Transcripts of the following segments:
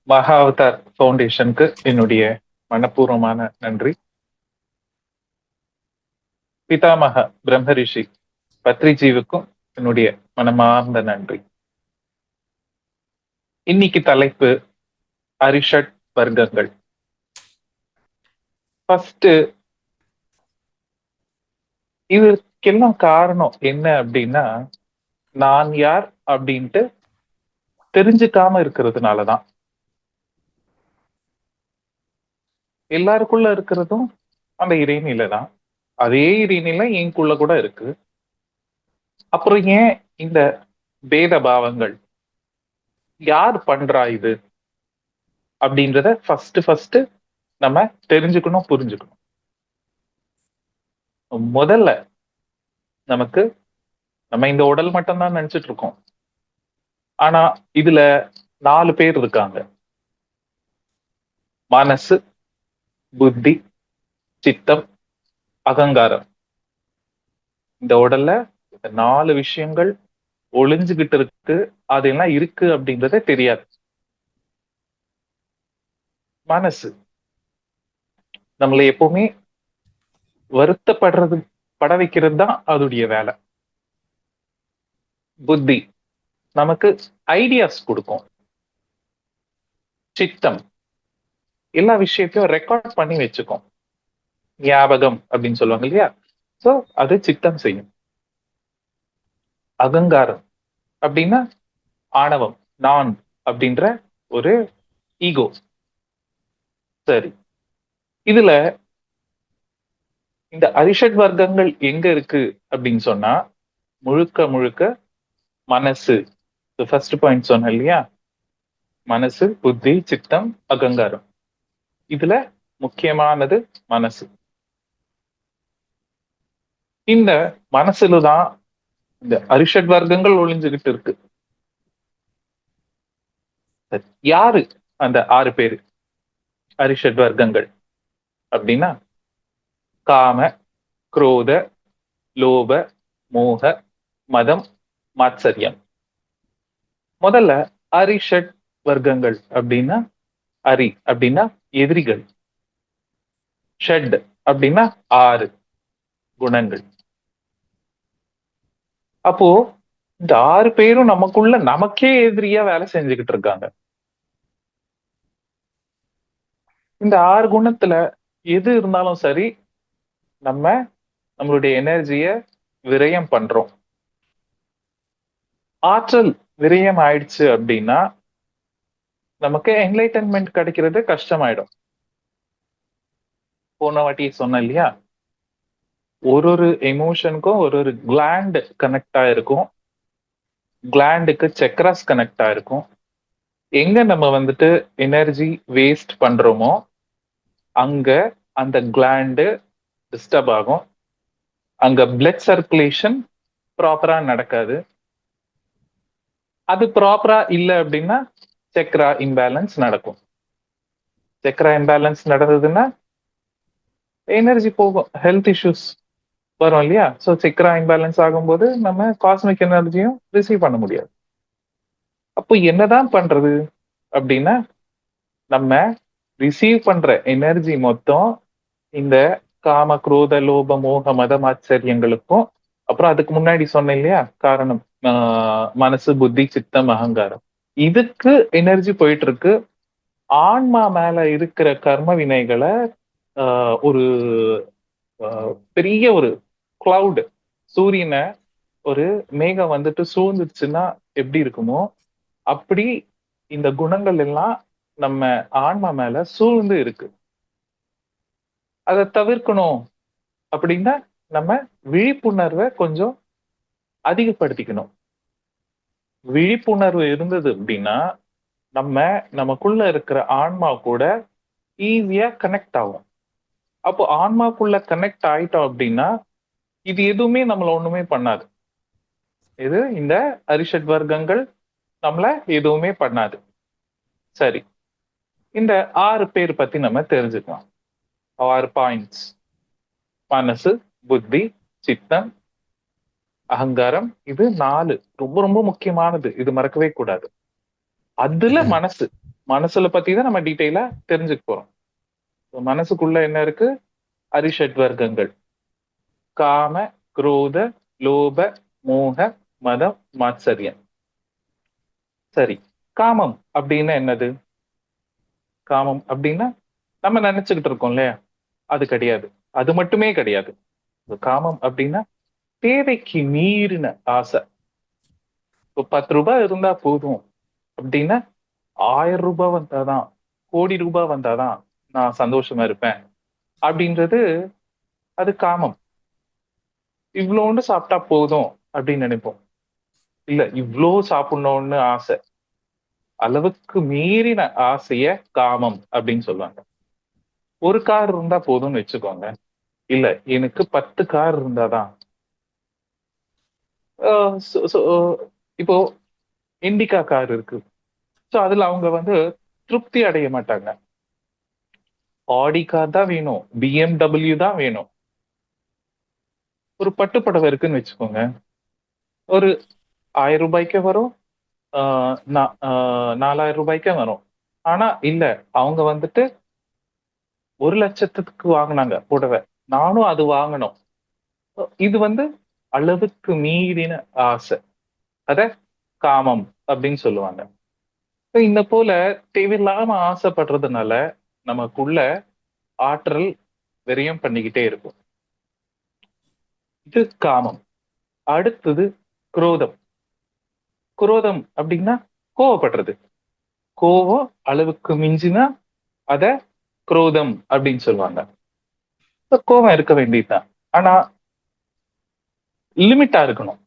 மகா அவதார் ஃபவுண்டேஷனுக்கு என்னுடைய மனப்பூர்வமான நன்றி. பிதாமக பிரம்மரிஷி பத்ரிஜீவுக்கும் என்னுடைய மனமார்ந்த நன்றி. இன்னைக்கு தலைப்பு அரிஷட் வர்க்கங்கள். ஃபர்ஸ்ட் இதுக்கெல்லாம் காரணம் என்ன அப்படின்னா, நான் யார் அப்படின்ட்டு தெரிஞ்சுக்காம இருக்கிறதுனாலதான். எல்லாருக்குள்ள இருக்கிறதும் அந்த இறைநிலை தான். அதே இறைநிலை எனக்குள்ள கூட இருக்கு. அப்புறம் ஏன் இந்த பேத பாவங்கள்? யார் பண்றா இது அப்படின்றத ஃபர்ஸ்ட் நம்ம தெரிஞ்சுக்கணும், புரிஞ்சுக்கணும். முதல்ல நமக்கு நம்ம இந்த உடல் மட்டும்தான் நினைச்சிட்டு இருக்கோம். ஆனா இதுல 4 பேர் இருக்காங்க. மனசு, புத்தி, சித்தம், அகங்காரம். இந்த உடல்ல 4 விஷயங்கள் ஒளிஞ்சுகிட்டு இருக்கு. அதெல்லாம் இருக்கு அப்படின்றதே தெரியாது. மனசு நம்மளை எப்பவுமே வருத்தப்படுறது பட வைக்கிறது தான் அதோடைய வேலை. புத்தி நமக்கு ஐடியாஸ் கொடுக்கும். சித்தம் எல்லா விஷயத்தையும் ரெக்கார்ட் பண்ணி வச்சுக்கும். ஞாபகம் அப்படின்னு சொல்லுவாங்க இல்லையா? சோ அது சித்தம் செய்யும். அகங்காரம் அப்படின்னா ஆணவம், நான் அப்படின்ற ஒரு ஈகோ. சரி, இதுல இந்த அரிஷட் வர்க்கங்கள் எங்க இருக்கு அப்படின்னு சொன்னா, முழுக்க முழுக்க மனசு. ஃபர்ஸ்ட் பாயிண்ட் சொன்னேன் இல்லையா? மனசு, புத்தி, சித்தம், அகங்காரம். இதுல முக்கியமானது மனசு. இந்த மனசுலதான் இந்த அரிஷட் வர்க்கங்கள் ஒளிஞ்சுகிட்டு இருக்கு. யாரு அந்த 6 பேரு அரிஷட் வர்க்கங்கள் அப்படின்னா? காம, குரோத, லோப, மோக, மதம், மாத்சரியம். முதல்ல அரிஷட் வர்க்கங்கள் அப்படின்னா, அரி அப்படின்னா எதிரிகள், ஷட் அப்படின்னா 6 குணங்கள். அப்போ இந்த 6 பேரும் நமக்குள்ள நமக்கே எதிரியா வேலை செஞ்சுக்கிட்டு இருக்காங்க. இந்த 6 குணத்துல எது இருந்தாலும் சரி, நம்மளுடைய எனர்ஜிய விரயம் பண்றோம். ஆற்றல் விரயம் ஆயிடுச்சு அப்படின்னா நமக்கு என்லைட்டன்மெண்ட் கிடைக்கிறது கஷ்டமாயிடும். போன வாட்டி சொன்ன இல்லையா? ஒரு எமோஷனுக்கும் ஒரு கிளாண்ட் கனெக்ட் ஆயிருக்கும். கிளாண்டுக்கு சக்ராஸ் கனெக்ட் ஆயிருக்கும். எங்க நம்ம வந்துட்டு எனர்ஜி வேஸ்ட் பண்றோமோ அங்க அந்த கிளாண்டு டிஸ்டர்ப் ஆகும். அங்க பிளட் சர்க்குலேஷன் ப்ராப்பரா நடக்காது. அது ப்ராப்பரா இல்லை அப்படின்னா சக்ரா இம்பேலன்ஸ் நடக்கும். சக்ரா இம்பேலன்ஸ் நடந்ததுன்னா எனர்ஜி போகும், ஹெல்த் இஷ்யூஸ் வரும் இல்லையா? ஸோ சக்ரா இம்பேலன்ஸ் ஆகும்போது நம்ம காஸ்மிக் எனர்ஜியும் ரிசீவ் பண்ண முடியாது. அப்போ என்னதான் பண்றது அப்படின்னா, நம்ம ரிசீவ் பண்ற எனர்ஜி மொத்தம் இந்த காம, குரோத, லோப, மோக, மதம், ஆச்சரியங்களுக்கும், அப்புறம் அதுக்கு முன்னாடி சொன்னேன் இல்லையா காரணம், மனசு, புத்தி, சித்தம், அகங்காரம், இதுக்கு எனர்ஜி போயிட்டு இருக்கு. ஆன்மா மேல இருக்கிற கர்ம வினைகளை ஒரு பெரிய ஒரு கிளவுட், சூரியனை ஒரு மேகம் வந்துட்டு சூழ்ந்துச்சுன்னா எப்படி இருக்குமோ அப்படி இந்த குணங்கள் எல்லாம் நம்ம ஆன்மா மேல சூழ்ந்து இருக்கு. அதை தவிர்க்கணும் அப்படின்னா நம்ம விழிப்புணர்வை கொஞ்சம் அதிகப்படுத்திக்கணும். விழிப்புணர்வு இருந்தது அப்படின்னா நமக்குள்ள இருக்கிற ஆன்மா கூட ஈஸியா கனெக்ட் ஆகும். அப்போ ஆன்மாக்குள்ள கனெக்ட் ஆயிட்டோம் அப்படின்னா இது எதுவுமே நம்மள ஒண்ணுமே பண்ணாது. இது இந்த அரிஷட் வர்க்கங்கள் நம்மள எதுவுமே பண்ணாது. சரி, இந்த 6 பேர் பத்தி நம்ம தெரிஞ்சுக்கலாம். 6 பாயிண்ட்ஸ்: மனசு, புத்தி, சித்தம், அகங்காரம். இது 4 ரொம்ப ரொம்ப முக்கியமானது, இது மறக்கவே கூடாது. அதுல மனசு மனசுல பத்தி தான் நம்ம டீட்டெயிலா தெரிஞ்சுக்க போறோம். மனசுக்குள்ள என்ன இருக்கு? அரிஷட் வர்க்கங்கள். காம, குரோத, லோப, மோக, மதம், மாத்சரியம். சரி, காமம் அப்படின்னா என்னது? காமம் அப்படின்னா நம்ம நினைச்சுக்கிட்டு இருக்கோம் இல்லையா? அது கிடையாது. அது மட்டுமே கிடையாது. காமம் அப்படின்னா தேவைக்கு மீறின ஆசை. இப்போ 10 ரூபாய் இருந்தா போதும் அப்படின்னா 1000 ரூபாய் வந்தாதான், கோடி ரூபாய் வந்தாதான் நான் சந்தோஷமா இருப்பேன் அப்படின்றது அது காமம். இவ்வளோண்டு சாப்பிட்டா போதும் அப்படின்னு நினைப்போம். இல்ல, இவ்வளோ சாப்பிடணும்னு ஆசை. அளவுக்கு மீறின ஆசைய காமம் அப்படின்னு சொல்லுவாங்க. ஒரு கார் இருந்தா போதும்னு வச்சுக்கோங்க. இல்ல, எனக்கு 10 கார் இருந்தாதான். இப்போ இண்டிகா கார் இருக்கு. சோ அதுல அவங்க திருப்தி அடைய மாட்டாங்க. ஆடி கார் தான் வேணும், பிஎம்டபிள்யூ தான் வேணும். ஒரு பட்டு புடவை இருக்குன்னு வச்சுக்கோங்க. ஒரு 1000 ரூபாய்க்கு வரும், 4000 ரூபாய்க்கு வரும். ஆனா இல்ல, அவங்க 1 லட்சத்துக்கு வாங்கினாங்க புடவை, நானும் அது வாங்கணும். இது அளவுக்கு மீறின ஆசை. அத காமம் அப்படின்னு சொல்லுவாங்க. இந்த போல தேவையில்லாம ஆசைப்படுறதுனால நமக்குள்ள ஆற்றல் விரயம் பண்ணிக்கிட்டே இருக்கும். இது காமம். அடுத்தது குரோதம். குரோதம் அப்படின்னா கோவப்படுறது. கோவம் அளவுக்கு மிஞ்சினா அத குரோதம் அப்படின்னு சொல்லுவாங்க. கோவம் இருக்க வேண்டியதுதான், ஆனா லிமிட்டா இருக்கணும்.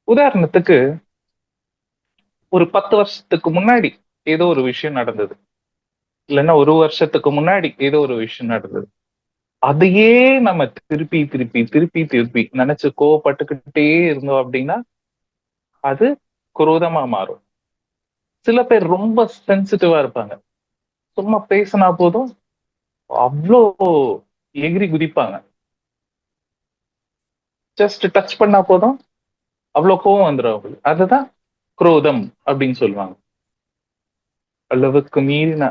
உதாரணத்துக்கு ஒரு 10 வருஷத்துக்கு முன்னாடி ஏதோ ஒரு விஷயம் நடந்தது, இல்லைன்னா 1 வருஷத்துக்கு முன்னாடி ஏதோ ஒரு விஷயம் நடந்தது. அதையே நம்ம திருப்பி திருப்பி திருப்பி திருப்பி நினைச்சு கோவப்பட்டுக்கிட்டே இருந்தோம் அப்படின்னா அது குரோதமா மாறும். சில பேர் ரொம்ப சென்சிட்டிவா இருப்பாங்க. சும்மா பேசினா போதும் அவ்வளோ எகிரி குதிப்பாங்க. ஜஸ்ட் டச் பண்ணா போதும் அவ்வளவு கோவம் வந்துடும் அவங்களுக்கு. அதுதான் குரோதம் அப்படின்னு சொல்லுவாங்க. அளவுக்கு மீறின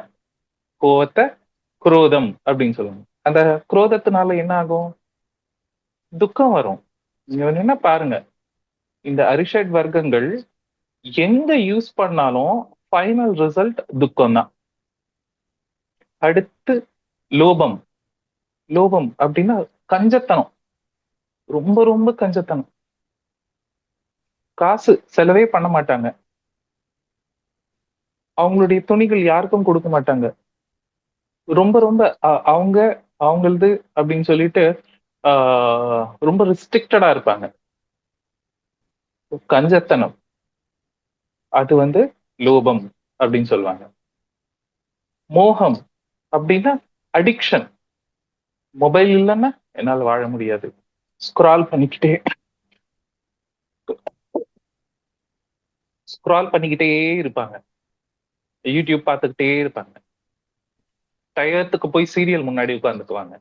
கோவத்தை குரோதம் அப்படின்னு சொல்லுவாங்க. அந்த குரோதத்தினால என்ன ஆகும்? துக்கம் வரும். நீங்க என்ன பாருங்க, இந்த அரிஷட் வர்க்கங்கள் எங்க யூஸ் பண்ணாலும் ஃபைனல் ரிசல்ட் துக்கம் தான். அடுத்து லோபம். லோபம் அப்படின்னா கஞ்சத்தனம். ரொம்ப ரொம்ப கஞ்சத்தனம். காசு செலவே பண்ண மாட்டாங்க. அவங்களுடைய துணிகள் யாருக்கும் கொடுக்க மாட்டாங்க. ரொம்ப ரொம்ப அவங்க அவங்களது அப்படின்னு சொல்லிட்டு ரொம்ப ரெஸ்ட்ரிக்டடா இருப்பாங்க. கஞ்சத்தனம் அது லோபம் அப்படின்னு சொல்லுவாங்க. மோகம் அப்படின்னா அடிக்ஷன். மொபைல் இல்லைன்னா என்னால் வாழ முடியாது. ஸ்க்ரால் பண்ணிக்கிட்டே ஸ்க்ரால் பண்ணிக்கிட்டே இருப்பாங்க. யூடியூப் பார்த்துக்கிட்டே இருப்பாங்க. டயத்துக்கு போய் சீரியல் முன்னாடி உட்கார்ந்துக்குவாங்க.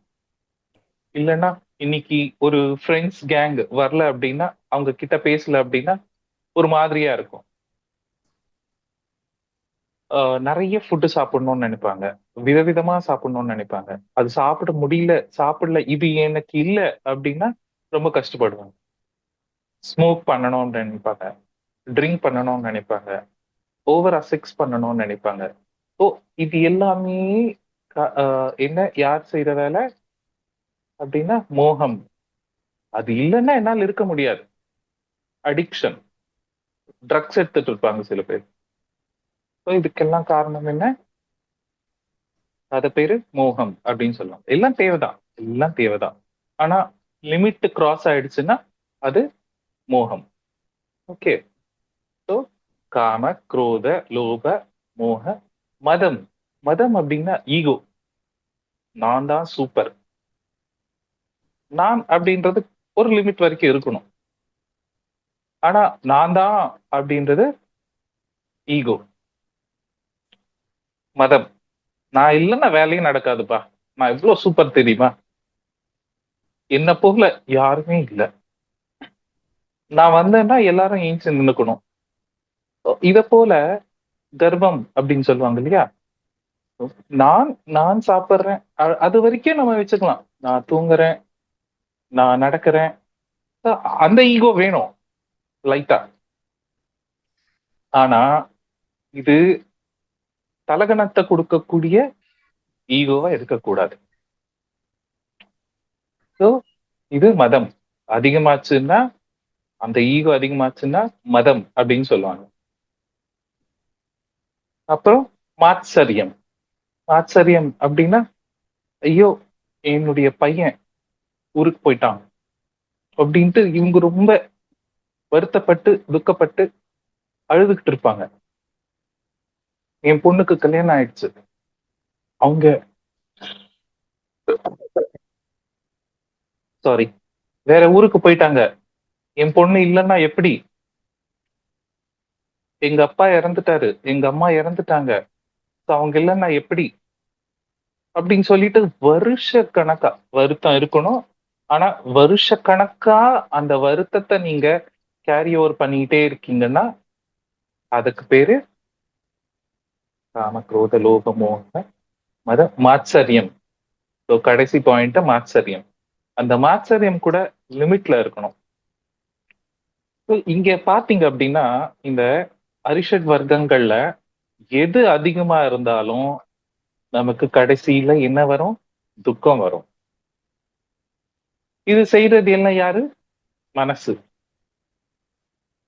இல்லைன்னா இன்னைக்கு ஒரு ஃப்ரெண்ட்ஸ் கேங் வரல அப்படின்னா, அவங்க கிட்ட பேசல அப்படின்னா ஒரு மாதிரியா இருக்கும். நிறைய ஃபுட்டு சாப்பிடணும்னு நினைப்பாங்க. விதவிதமா சாப்பிடணும்னு நினைப்பாங்க. அது சாப்பிட முடியல, சாப்பிடல, இது எனக்கு இல்ல அப்படின்னா ரொம்ப கஷ்டப்படுவாங்க. ஸ்மோக் பண்ணணும்னு நினைப்பாங்க, ட்ரிங்க் பண்ணணும்னு நினைப்பாங்க, ஓவரா செக்ஸ் பண்ணணும்னு நினைப்பாங்க. ஸோ இது எல்லாமே என்ன யார் செய்யற வேலை அப்படின்னா மோகம். அது இல்லைன்னா என்னால் இருக்க முடியாது. அடிக்ஷன். ட்ரக்ஸ் எடுத்துட்டு இருப்பாங்க சில பேர். ஸோ இதுக்கெல்லாம் காரணம் என்ன? அத பேரு மோகம் அப்படின்னு சொல்லலாம். எல்லாம் தேவைதான், எல்லாம் தேவைதான். ஆனா லிமிட் கிராஸ் ஆயிடுச்சுன்னா அது மோகம். ஓகே. ஸோ காம, குரோத, லோப, மோக, மதம். மதம் அப்படின்னா ஈகோ. நான் தான் சூப்பர். நான் அப்படின்றது ஒரு லிமிட் வரைக்கும் இருக்கணும். ஆனா நான் தான் அப்படின்றது ஈகோ. மதம். நான் இல்லைன்னா வேலையும் நடக்காதுப்பா. நான் எவ்வளவு சூப்பர் தெரியுமா? என்ன போல யாருமே இல்லை. நான் வந்தேன்னா எல்லாரும் ஏஞ்சி நின்னுக்கணும். இத போல கர்வம் அப்படின்னு சொல்லுவாங்க இல்லையா? நான் நான் சாப்பிடுறேன். அது வரைக்கும் நம்ம வச்சுக்கலாம். நான் தூங்குறேன், நான் நடக்கிறேன். அந்த ஈகோ வேணும் லைட்டா. ஆனா இது தலகணத்தை கொடுக்கக்கூடிய ஈகோவா இருக்கக்கூடாது. ஸோ இது மதம். அதிகமாச்சுன்னா, அந்த ஈகோ அதிகமாச்சுன்னா மதம் அப்படின்னு சொல்லுவாங்க. அப்புறம் மாத்சரியம். மாத்சரியம் அப்படின்னா, ஐயோ என்னுடைய பையன் ஊருக்கு போயிட்டான் அப்படின்ட்டு இவங்க ரொம்ப வருத்தப்பட்டு துக்கப்பட்டு அழுதுகிட்டு இருப்பாங்க. என் பொண்ணுக்கு கல்யாணம் ஆயிடுச்சு, அவங்க சாரி வேற ஊருக்கு போயிட்டாங்க, என் பொண்ணு இல்லைன்னா எப்படி, எங்க அப்பா இறந்துட்டாரு, எங்க அம்மா இறந்துட்டாங்க, அவங்க இல்லைன்னா எப்படி அப்படின்னு சொல்லிட்டு வருஷ கணக்கா வருத்தம் இருக்கணும். ஆனா வருஷ கணக்கா அந்த வருத்தத்தை நீங்க கேரி ஓவர் பண்ணிக்கிட்டே இருக்கீங்கன்னா அதுக்கு பேரு காம குரோத லோப மோக மத மாத்சரியம். ஸோ கடைசி பாயிண்ட் மாத்சரியம். அந்த மாத்சரியம் கூட லிமிட்ல இருக்கணும். So, இங்க பாத்தீங்க அப்படின்னா இந்த அரிஷட் வர்க்கங்கள்ல எது அதிகமா இருந்தாலும் நமக்கு கடைசியில என்ன வரும்? துக்கம் வரும். இது செய்யறது எல்லாம் யாரு? மனசு.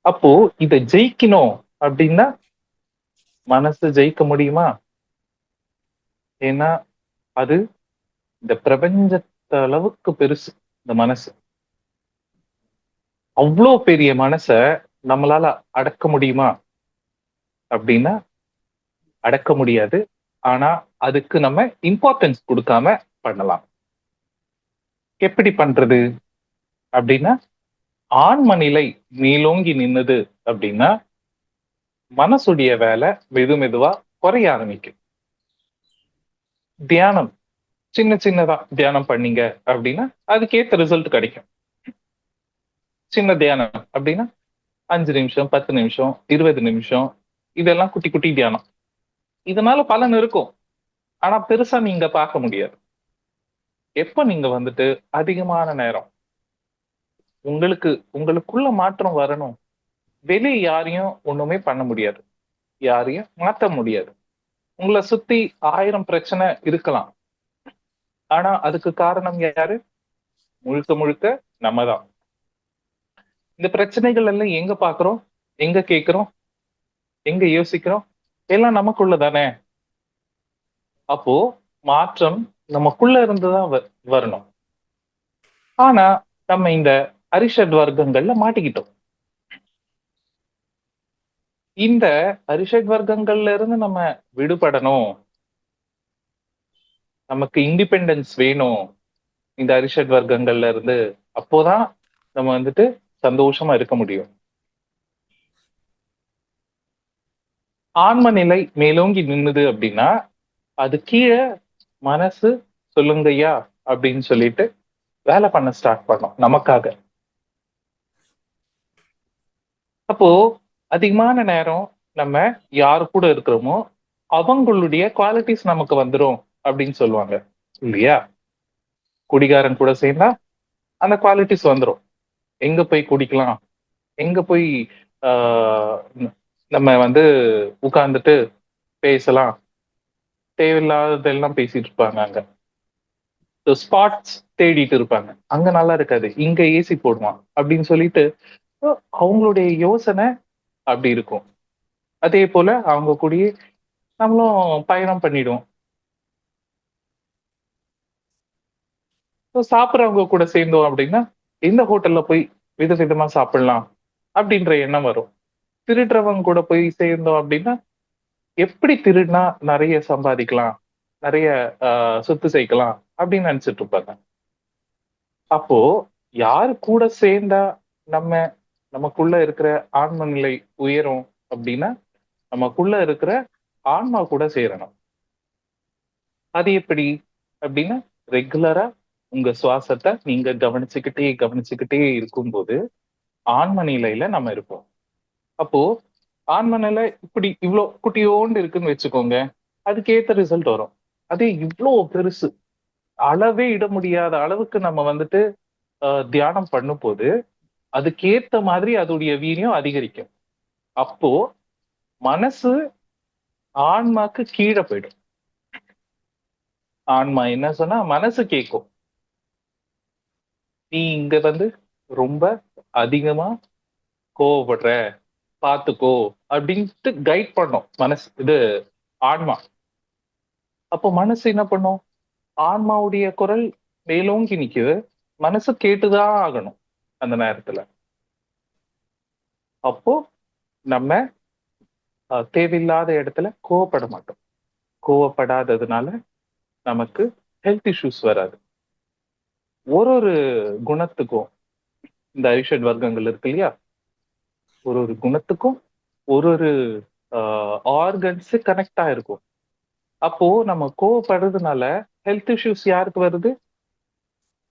அப்போ இத ஜெயிக்கணும் அப்படின்னா மனசு ஜெயிக்க முடியுமா? ஏன்னா அது இந்த பிரபஞ்சத்த அளவுக்கு பெருசு இந்த மனசு. அவ்வளோ பெரிய மனச நம்மளால அடக்க முடியுமா அப்படின்னா அடக்க முடியாது. ஆனா அதுக்கு நம்ம இம்பார்ட்டன்ஸ் கொடுக்காம பண்ணலாம். எப்படி பண்றது அப்படின்னா, ஆன்ம நிலை மேலோங்கி நின்னது அப்படின்னா மனசுடைய வேலை மெது மெதுவா குறைய ஆரம்பிக்கும். தியானம் சின்ன சின்னதா தியானம் பண்ணீங்க அப்படின்னா அதுக்கேத்த ரிசல்ட் கிடைக்கும். சின்ன தியானம் அப்படின்னா 5 நிமிஷம், 10 நிமிஷம், 20 நிமிஷம், இதெல்லாம் குட்டி குட்டி தியானம். இதனால பலன் இருக்கும். ஆனா பெருசா நீங்க பார்க்க முடியாது. எப்ப நீங்க வந்துட்டு அதிகமான நேரம் உங்களுக்கு உங்களுக்குள்ள மாற்றம் வரணும். வெளிய யாரையும் ஒண்ணுமே பண்ண முடியாது. யாரையும் மாத்த முடியாது. உங்களை சுத்தி 1000 பிரச்சனை இருக்கலாம். ஆனா அதுக்கு காரணம் யாரு? முழுக்க முழுக்க நம்ம தான். இந்த பிரச்சனைகள் எல்லாம் எங்க பாக்குறோம்? எங்க கேட்கிறோம்? எங்க யோசிக்கிறோம்? எல்லாம் நமக்குள்ள தானே. அப்போ மாற்றம் நமக்குள்ள இருந்துதான் வரணும். ஆனா நம்ம இந்த அரிஷட் வர்க்கங்கள்ல மாட்டிக்கிட்டோம். இந்த அரிஷட் வர்க்கங்கள்ல இருந்து நம்ம விடுபடணும், நமக்கு இண்டிபெண்டன்ஸ் வேணும் இந்த அரிஷட் வர்க்கங்கள்ல இருந்து. அப்போதான் நம்ம வந்துட்டு சந்தோஷமா இருக்க முடியும். ஆன்ம நிலை மேலோங்கி நின்னுது அப்படின்னா அது கீழே மனசு சொல்லுங்கய்யா அப்படின்னு சொல்லிட்டு வேலை பண்ண ஸ்டார்ட் பண்ணோம் நமக்காக. அப்போ அதிகமான நேரம் நம்ம யாரு கூட இருக்கிறோமோ அவங்களுடைய குவாலிட்டிஸ் நமக்கு வந்துரும் அப்படின்னு சொல்லுவாங்க இல்லையா? குடிகாரன் கூட சேர்ந்தா அந்த குவாலிட்டிஸ் வந்துரும். எங்க போய் குடிக்கலாம், எங்க போய் ஆஹ் நம்ம வந்து உட்கார்ந்துட்டு பேசலாம், தேவையில்லாததெல்லாம் பேசிட்டு இருப்பாங்க அங்க. ஸ்பாட்ஸ் தேடிட்டு இருப்பாங்க, அங்க நல்லா இருக்காது, இங்க ஏசி போடுவான் அப்படின்னு சொல்லிட்டு அவங்களுடைய யோசனை அப்படி இருக்கும். அதே போல அவங்க கூடயே நம்மளும் பயணம் பண்ணிடுவோம். சாப்பிட்றவங்க கூட சேர்ந்தோம் அப்படின்னா எந்த ஹோட்டல்ல போய் விதவிதமா சாப்பிடலாம் அப்படின்ற எண்ணம் வரும். திருடுறவங்க கூட போய் சேர்ந்தோம் அப்படின்னா எப்படி திருடினா நிறைய சம்பாதிக்கலாம், நிறைய சொத்து சேர்க்கலாம் அப்படின்னு நினைச்சிட்டு இருப்பாங்க. அப்போ யாரு கூட சேர்ந்தா நம்ம நமக்குள்ள இருக்கிற ஆன்ம நிலை உயரும் அப்படின்னா நமக்குள்ள இருக்கிற ஆன்மா கூட சேரணும். அது எப்படி அப்படின்னா ரெகுலரா உங்க சுவாசத்தை நீங்க கவனிச்சுக்கிட்டே கவனிச்சுக்கிட்டே இருக்கும்போது ஆன்ம நிலையில நம்ம இருப்போம். அப்போ ஆன்ம நிலை இப்படி இவ்வளோ குட்டியோண்டு இருக்குன்னு வச்சுக்கோங்க, அதுக்கு ஏத்த ரிசல்ட் வரும். அதே இவ்வளோ பெருசு, அளவே இட முடியாத அளவுக்கு நம்ம வந்துட்டு தியானம் பண்ணும்போது அதுக்கேத்த மாதிரி அதோடைய வீரியம் அதிகரிக்கும். அப்போ மனசு ஆன்மாக்கு கீழே போயிடும். ஆன்மா என்ன சொன்னா மனசு கேட்கும், நீ இங்க வந்து ரொம்ப அதிகமா கோவப்படுற, பாத்துக்கோ அப்படின்ட்டு கைட் பண்ணும் மனசு, இது ஆன்மா. அப்போ மனசு என்ன பண்ணும்? ஆன்மாவுடைய குரல் மேலோங்கி நிக்குது, மனசு கேட்டுதான் ஆகணும் அந்த நேரத்துல. அப்போ நம்ம தேவையில்லாத இடத்துல கோவப்பட மாட்டோம். கோவப்படாததுனால நமக்கு ஹெல்த் இஷ்யூஸ் வராது. ஒரு ஒரு குணத்துக்கும் இந்த அரிஷட் வர்க்கங்கள் இருக்கு இல்லையா, ஒரு ஒரு குணத்துக்கும் ஒரு ஒரு ஆர்கன்ஸ் கனெக்ட் ஆயிருக்கும். அப்போ நம்ம கோவப்படுறதுனால ஹெல்த் இஷ்யூஸ் யாருக்கு வருது?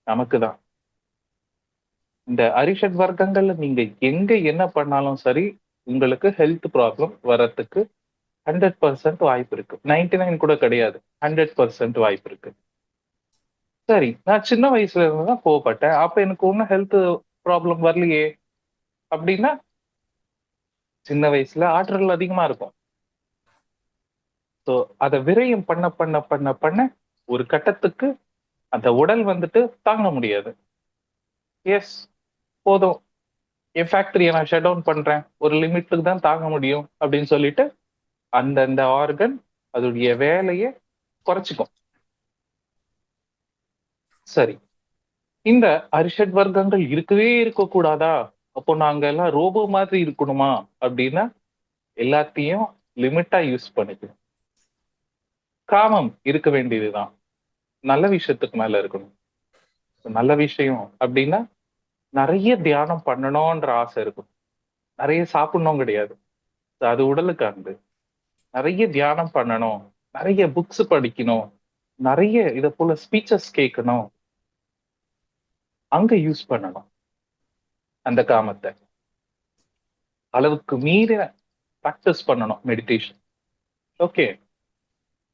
நமக்கு தான். இந்த அரிஷட் வர்க்கங்கள்ல நீங்க எங்க என்ன பண்ணாலும் சரி, உங்களுக்கு ஹெல்த் ப்ராப்ளம் வரத்துக்கு 100% வாய்ப்பு இருக்கு. 99 கூட கிடையாது, 100% வாய்ப்பு இருக்கு. சரி, நான் சின்ன வயசுல இருந்து தான் கோவப்பட்டேன், அப்ப எனக்கு ஒன்னும் ஹெல்த் ப்ராப்ளம் வரலையே அப்படின்னா, சின்ன வயசுல ஆற்றல் அதிகமா இருக்கும். ஸோ அதை விரயம் பண்ண பண்ண பண்ண பண்ண ஒரு கட்டத்துக்கு அந்த உடல் வந்துட்டு தாங்க முடியாது. எஸ், போதும், என் ஃபேக்டரியை நான் ஷட் டவுன் பண்றேன், ஒரு லிமிட்டுக்கு தான் தாங்க முடியும் அப்படின்னு சொல்லிட்டு அந்தந்த ஆர்கன் அதோடைய வேலையை குறைச்சிக்கும். சரி, இந்த அரிஷட் வர்க்கங்கள் இருக்கவே இருக்கக்கூடாதா? அப்போ நாங்க எல்லாம் ரோபோ மாதிரி இருக்கணுமா அப்படின்னா, எல்லாத்தையும் லிமிட்டா யூஸ் பண்ணிக்கணும். காமம் இருக்க வேண்டியதுதான், நல்ல விஷயத்துக்கு மேல இருக்கணும். நல்ல விஷயம் அப்படின்னா நிறைய தியானம் பண்ணணும்ன்ற ஆசை இருக்கும், நிறைய சாப்பிடணும் கிடையாது, அது உடலுக்கானது. நிறைய தியானம் பண்ணணும், நிறைய புக்ஸ் படிக்கணும், நிறைய இத போல ஸ்பீச்சஸ் கேட்கணும், அங்க யூஸ் பண்ணணும் அந்த காமத்தை. அளவுக்கு மீறி ப்ராக்டிஸ் பண்ணணும் மெடிடேஷன். ஓகே,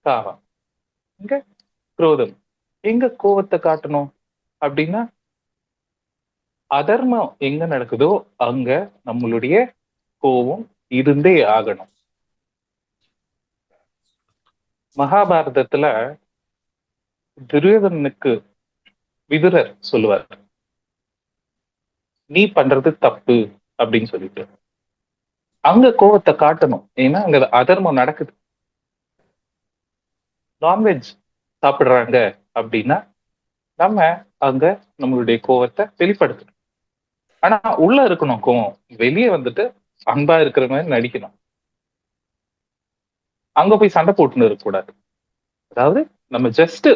காமம். இங்க குரோதம். எங்க கோவத்தை காட்டணும் அப்படின்னா, அதர்மம் எங்க நடக்குதோ அங்க நம்மளுடைய கோபம் இருந்தே ஆகணும். மகாபாரதத்துல துரியோதனனுக்கு விதுரர் சொல்லுவார், நீ பண்றது தப்பு அப்படின்னு சொல்லிட்டு. அங்க கோவத்தை காட்டணும், ஏன்னா அங்க அதர்மம் நடக்குது. நான்வெஜ் சாப்பிடுறாங்க அப்படின்னா நம்ம அங்க நம்மளுடைய கோவத்தை வெளிப்படுத்தணும். ஆனா உள்ள இருக்கணும் கோவம், வெளியே வந்துட்டு அன்பா இருக்கிற மாதிரி நடிக்கணும். அங்க போய் சண்டை போட்டுன்னு இருக்கக்கூடாது. அதாவது நம்ம ஜஸ்ட்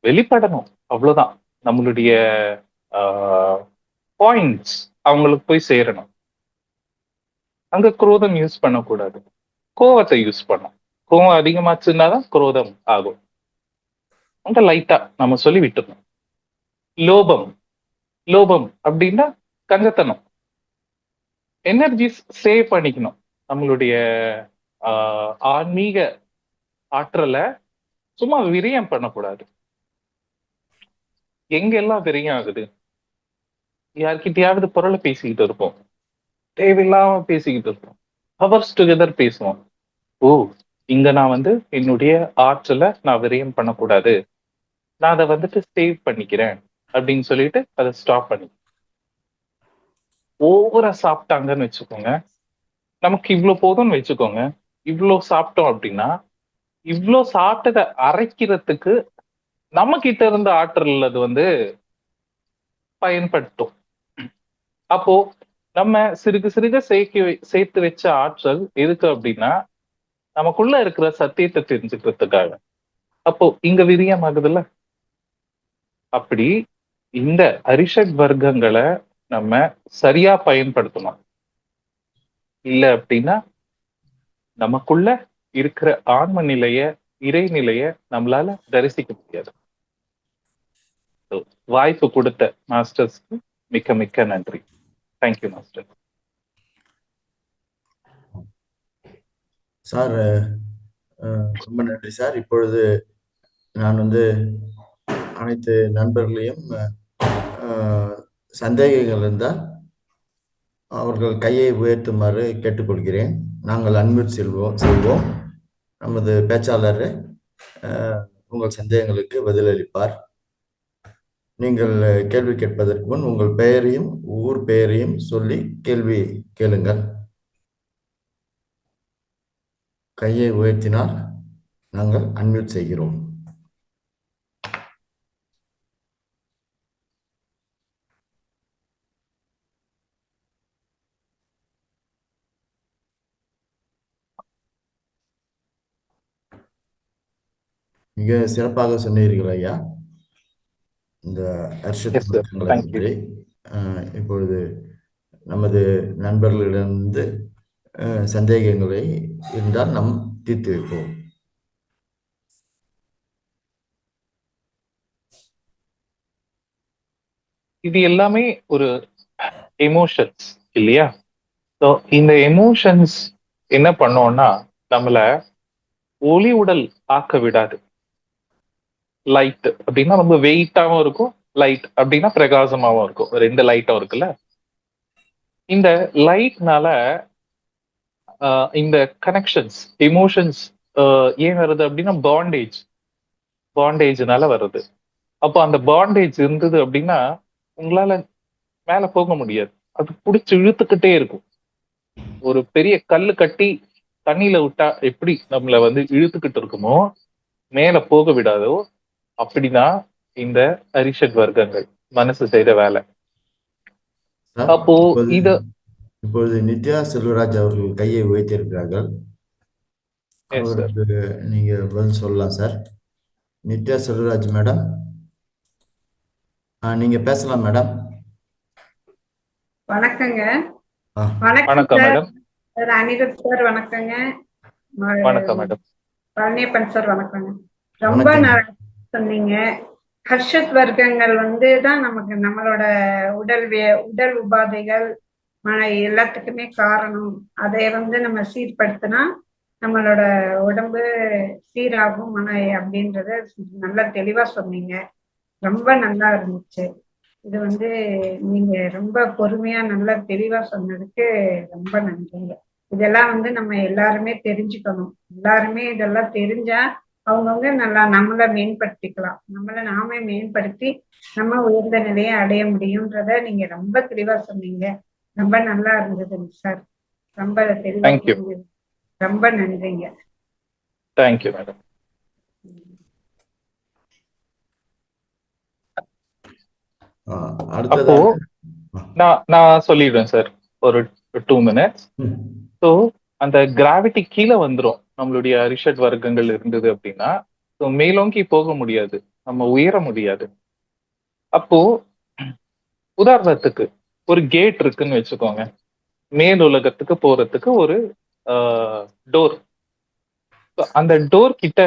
வெளிப்படணும், அவ்வளவுதான். நம்மளுடைய பாயிண்ட்ஸ் அவங்களுக்கு போய் சேரணும். அங்க குரோதம் யூஸ் பண்ணக்கூடாது, கோவத்தை யூஸ் பண்ணும். கோவம் அதிகமாச்சுன்னா தான் குரோதம் ஆகும். அங்க லைட்டா நம்ம சொல்லி விட்டுறணும். லோபம். லோபம் அப்படின்னா கஞ்சத்தனம், எனர்ஜிஸ் சேவ் பண்ணிக்கணும். நம்மளுடைய ஆன்மீக ஆற்றலை சும்மா விரயம் பண்ணக்கூடாது. எங்கெல்லாம் விரயம் ஆகுது? யார்கிட்டயாவது பொருளை பேசிக்கிட்டு இருப்போம், தேவையில்லாம பேசிக்கிட்டு இருப்போம், ஹவர்ஸ் டுகெதர் பேசுவோம். ஓ, இங்க நான் வந்து என்னுடைய ஆற்றலை நான் விரயம் பண்ணக்கூடாது, நான் அதை வந்துட்டு சேவ் பண்ணிக்கிறேன் அப்படின்னு சொல்லிட்டு அதை ஸ்டாப் பண்ணி. ஓவரா சாப்பிட்டாங்கன்னு வச்சுக்கோங்க, நமக்கு இவ்வளவு போதும்னு வச்சுக்கோங்க, இவ்வளவு சாப்பிட்டோம் அப்படின்னா இவ்வளவு சாப்பிட்டதை அரைக்கிறதுக்கு நம்ம கிட்ட இருந்த ஆற்றல் அது வந்து பயன்படுத்தும். அப்போ நம்ம சிறுக சிறுக சேர்த்து வச்ச ஆற்றல் எதுக்கு அப்படின்னா, நமக்குள்ள இருக்கிற சத்தியத்தை தெரிஞ்சுக்கிறதுக்காக. அப்போ இங்க விரியம் ஆகுதுல்ல. அப்படி இந்த அரிஷட் வர்க்கங்களை நம்ம சரியா பயன்படுத்தணும். இல்ல அப்படின்னா நமக்குள்ள இருக்கிற ஆன்ம நிலைய, இறைநிலைய நம்மளால தரிசிக்க முடியாது. வாய்ப்பு கொடுத்த மாஸ்டர்ஸ்க்கு மிக்க மிக்க நன்றி. Thank you master. சார் ரொம்ப நன்றி சார். இப்பொழுது நான் அனைத்து நண்பர்களையும் சந்தேகங்கள் இருந்தால் அவர்கள் கையை உயர்த்துமாறு கேட்டுக்கொள்கிறேன். நாங்கள் அன்மியூட் செய்வோம். நமது பேச்சாளர் உங்கள் சந்தேகங்களுக்கு பதிலளிப்பார். நீங்கள் கேள்வி கேட்பதற்கு முன் உங்கள் பெயரையும் ஊர் பெயரையும் சொல்லி கேள்வி கேளுங்கள். கையை உயர்த்தினால் நாங்கள் அன்மியூட் செய்கிறோம். மிக சிறப்பாக சொன்னீர்கள் ஐயா, இந்த அர்ஷத் வர்க்கங்களை பற்றி. இப்பொழுது நமது நண்பர்களிடமிருந்து சந்தேகங்களை இருந்தால் நாம் தீர்த்து வைப்போம். இது எல்லாமே ஒரு எமோஷன்ஸ் இல்லையா? ஸோ இந்த எமோஷன்ஸ் என்ன பண்ணோம்னா நம்மள ஒளி உடல் ஆக்க விடாது. லைட் அப்படின்னா ரொம்ப வெயிட்டாவும் இருக்கும், லைட் அப்படின்னா பிரகாசமாவும் இருக்கும். ரெண்டு லைட்டும் இருக்குல்ல. இந்த லைட்னால இந்த கனெக்ஷன்ஸ் எமோஷன்ஸ் ஏன் வருது அப்படின்னா பாண்டேஜ்னால வருது. அப்போ அந்த பாண்டேஜ் இருந்தது அப்படின்னா உங்களால மேல போக முடியாது. அது பிடிச்சி இழுத்துக்கிட்டே இருக்கும். ஒரு பெரிய கல்லு கட்டி தண்ணியில விட்டா எப்படி நம்மள இழுத்துக்கிட்டு இருக்குமோ, மேல போக விடாதோ, அப்படிதான் இந்த அரிஷட் வர்க்கங்கள் மனசு செய்த வேலை. அப்போ இப்பொழுது நித்யா செல்வராஜ் அவர்கள் கையை உயர்த்தியிருக்கிறார்கள். அவருக்கு நீங்க பதில் சொல்லலாம் சார். நித்யா செல்வராஜ் மேடம், நீங்க பேசலாம் மேடம். வணக்கங்க. வணக்கம் மேடம். அனிருத் சார் வணக்கங்க. வணக்கம் மேடம். பழனியப்பன் சார் வணக்கங்க. ரொம்ப நல்லா சொன்னீங்க. ஹர்ஷத் வர்க்கங்கள் தான் நமக்கு நம்மளோட உடல் உபாதைகள் எல்லாத்துக்குமே காரணம். அதை நம்ம சீர்படுத்தினா நம்மளோட உடம்பு சீராகும் அப்படின்றத நல்லா தெளிவா சொன்னீங்க. ரொம்ப நல்லா இருந்துச்சு. இது நீங்க ரொம்ப பொறுமையா நல்லா தெளிவா சொன்னதுக்கு ரொம்ப நன்றிங்க. இதெல்லாம் நம்ம எல்லாருமே தெரிஞ்சுக்கணும். எல்லாருமே இதெல்லாம் தெரிஞ்சா அவங்கவுங்க நல்லா நம்மளை மேம்படுத்திக்கலாம். நம்மளை நாமே மேம்படுத்தி நம்ம உயர்ந்த நிலையை அடைய முடியும்ன்றத நீங்க ரொம்ப தெளிவா சொன்னீங்க. ரொம்ப நல்லா இருந்ததுங்க சார். ரொம்ப தெளிவா ரொம்ப நன்றிங்க. Thank you madam. அப்போ நான் சொல்லிடுவேன் சார் ஒரு 2 minutes. ஸோ அந்த கிராவிட்டி கீழே வந்துடும் நம்மளுடைய அரிஷட் வர்க்கங்கள் இருந்தது அப்படின்னா. ஸோ மேலோங்கி போக முடியாது, நம்ம உயர முடியாது. அப்போ உதாரணத்துக்கு ஒரு கேட் இருக்குன்னு வச்சுக்கோங்க. மேல் உலகத்துக்கு போறதுக்கு ஒரு டோர். அந்த டோர் கிட்ட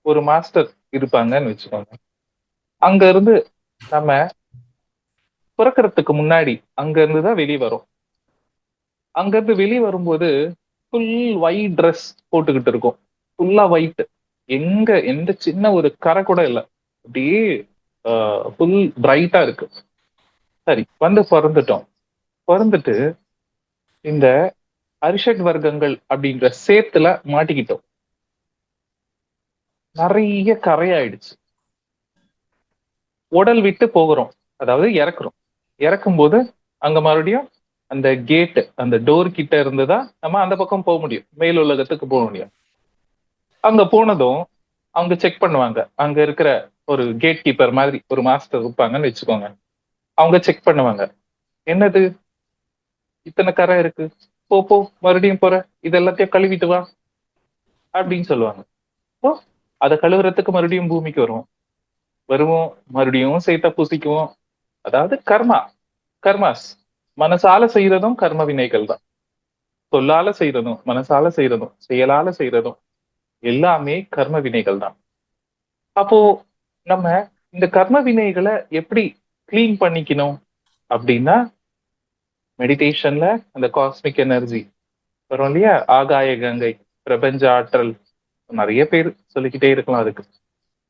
ஒரு மாஸ்டர் இருப்பாங்கன்னு வச்சுக்கோங்க. அங்க இருந்து நம்ம பிறக்கிறதுக்கு முன்னாடி அங்க இருந்துதான் வெளியே வரும். அங்க இருந்து வெளியே வரும்போது ஃபுல் ஒயிட் ட்ரெஸ் போட்டுக்கிட்டு இருக்கும். ஃபுல்லா ஒயிட், எந்த சின்ன ஒரு கரை கூட இல்லை. அப்படியே ஃபுல் பிரைட்டா இருக்கு. சரி, பிறந்துட்டு இந்த அரிஷட் வர்க்கங்கள் அப்படின்ற சேத்துல மாட்டிக்கிட்டோம். நிறைய கரையாயிடுச்சு. உடல் விட்டு போகிறோம், அதாவது இறக்குறோம். இறக்கும் போது அங்க மறுபடியும் அந்த கேட், அந்த டோர் கிட்ட இருந்துதான் நம்ம அந்த பக்கம் போக முடியும், மேல் உலகத்துக்கு போக முடியும். அங்க போனதும் அவங்க செக் பண்ணுவாங்க. அங்க இருக்கிற ஒரு கேட் கீப்பர் மாதிரி ஒரு மாஸ்டர் இருப்பாங்கன்னு வச்சுக்கோங்க. அவங்க செக் பண்ணுவாங்க, என்னது இத்தனை கரை இருக்கு, போ மறுபடியும் போற, இது எல்லாத்தையும் கழுவிட்டு வா அப்படின்னு சொல்லுவாங்க. அதை கழுவுறதுக்கு மறுபடியும் பூமிக்கு வருவோம், மறுபடியும் சேர்த்தா பூசிக்குவோம். அதாவது கர்மாஸ், மனசால செய்யறதும் கர்ம வினைகள் தான். சொல்லால செய்யறதும், மனசால செய்யறதும், செயலால செய்யறதும் எல்லாமே கர்ம வினைகள் தான். அப்போ நம்ம இந்த கர்ம வினைகளை எப்படி கிளீன் பண்ணிக்கணும் அப்படின்னா, மெடிடேஷன்ல அந்த காஸ்மிக் எனர்ஜி வரும் இல்லையா, ஆகாய கங்கை, பிரபஞ்ச ஆற்றல், நிறைய பேர் சொல்லிக்கிட்டே இருக்கலாம் அதுக்கு.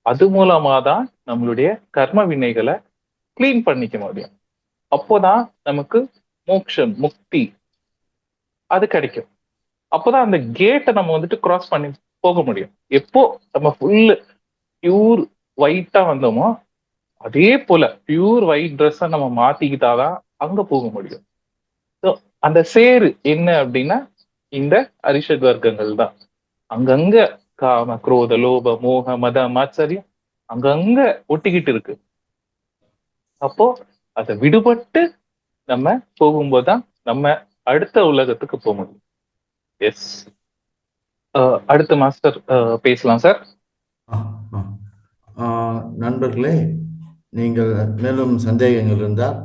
அது மூலமா தான் நம்மளுடைய கர்ம வினைகளை கிளீன் பண்ணிக்க முடியும். அப்போதான் நமக்கு மோட்சம், முக்தி அது கிடைக்கும். அப்போதான் அந்த கேட்டை நம்ம வந்துட்டு கிராஸ் பண்ணி போக முடியும். எப்போ நம்ம ஃபுல்லு பியூர் ஒயிட்டா வந்தோமோ அதே போல பியூர் ஒயிட் ட்ரெஸ்ஸை நம்ம மாத்திக்கிட்டாதான் அங்க போக முடியும். ஸோ அந்த சேரு என்ன அப்படின்னா இந்த அரிஷட் வர்க்கங்கள் தான். அங்கங்க காம, குரோத, லோப, மோக, மத, மாச்சரியம் அங்கங்க ஒட்டிக்கிட்டு இருக்கு. அப்போ அதை விடுபட்டு நம்ம போகும்போதுதான் நம்ம அடுத்த உலகத்துக்கு போக முடியும். எஸ், அடுத்த மாஸ்டர் பேசலாம் சார். ஆ, ஆ. நண்பர்களே, நீங்கள் மேலும் சந்தேகங்கள் இருந்தால்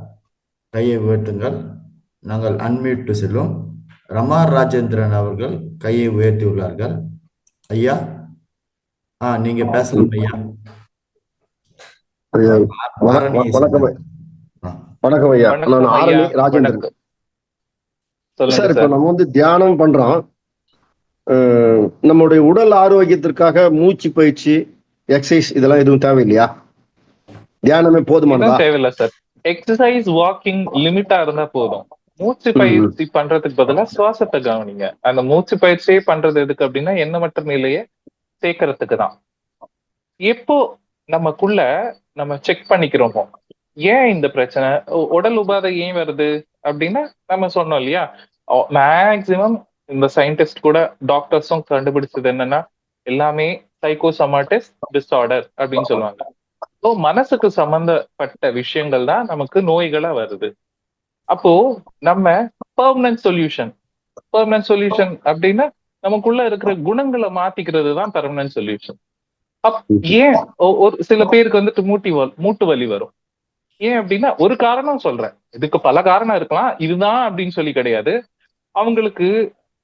கையை உயர்த்துங்கள். நாங்கள் அன்மியூட் செல்லும். ரமா ராஜேந்திரன் அவர்கள் கையை உயர்த்தியுள்ளார்கள். ஐயா, நீங்க பேசலாம் ஐயா. வணக்கம் ஐயா, நான் ஆரணி ராஜேந்திரன். சார், இப்ப நம்ம வந்து தியானம் பண்றோம். நம்முடைய உடல் ஆரோக்கியத்திற்காக மூச்சு பயிற்சி, எக்ஸசைஸ் இதெல்லாம் எதுவும் தேவையில்லையா? தியானமே போதுமானதா? தேவையில்லை சார். எக்ஸசைஸ், வாக்கிங் லிமிட்டா இருந்தா போதும். மூச்சு பயிற்சி பண்றதுக்கு பதிலா சுவாசத்தை கவனிங்க. அந்த மூச்சு பயிற்சியே பண்றது எதுக்கு அப்படின்னா எண்ணமற்ற நிலையை சேர்க்கறதுக்கு தான். எப்போ நமக்குள்ள நம்ம செக் பண்ணிக்கிறோமோ ஏன் இந்த பிரச்சனை, உடல் உபாதை ஏன் வருது அப்படின்னா நம்ம சொன்னோம் இல்லையா, மேக்சிமம் இந்த சயின்டிஸ்ட் கூட டாக்டர்ஸும் கண்டுபிடிச்சது என்னன்னா எல்லாமே சைக்கோசோமாட்டிக் டிஸார்டர் அப்படின்னு சொல்லுவாங்க. ஸோ மனசுக்கு சம்பந்தப்பட்ட விஷயங்கள் தான் நமக்கு நோய்களா வருது. அப்போ நம்ம பெர்மனன்ட் சொல்யூஷன் அப்படின்னா நமக்குள்ள இருக்கிற குணங்களை மாத்திக்கிறது தான் பெர்மனன்ட் சொல்யூஷன். ஏன் ஒரு சில பேருக்கு வந்துட்டு மூட்டு வலி வரும், ஏன் அப்படின்னா ஒரு காரணம் சொல்றேன், இதுக்கு பல காரணம் இருக்கலாம், இதுதான் அப்படின்னு சொல்லி கிடையாது. அவங்களுக்கு